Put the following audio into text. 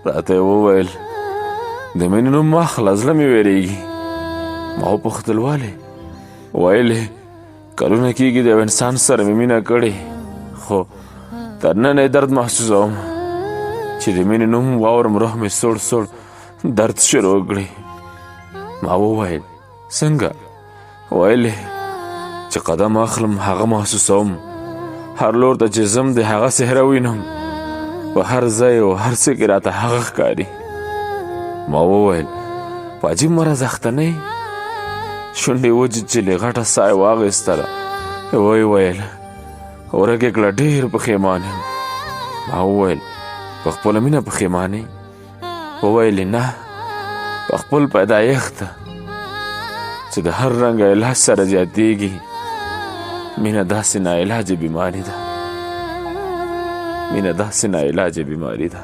راته یې وویل د مینې نوم ما اخله زړه مې ویرېږي. ما وپوښتل ولې؟ ویل یې کلونه کېږي د یو انسان سره مې مینه کړې، خو تر ننه یې درد محسوسوم. چې د مینې نوم واورم روح مې سوړ سوړ درد شروع کړي. ما وویل څنګه؟ ویل یې چې قدم اخلم هغه محسوسوم، هر لور ته چې ځم د هغه څهره وینم، په هر ځای او هر څه کې راته هغه ښکاري. ما وویل په عجیب مرض اخته نه یې؟ شونډې وچیچلې، غټه ساه یې واخیستله، ویې ویل ورک یې کړه ډېر پښیمان یم. ما وویل په خپله مینه پښیمان یې؟ وویلې نه، په خپل پیدایښت چې د هر رنګ علاج سره زیاتېږي. مینه داسې ناعلاجه بیماري ده، مینه داسې ناعلاجه بیماري ده.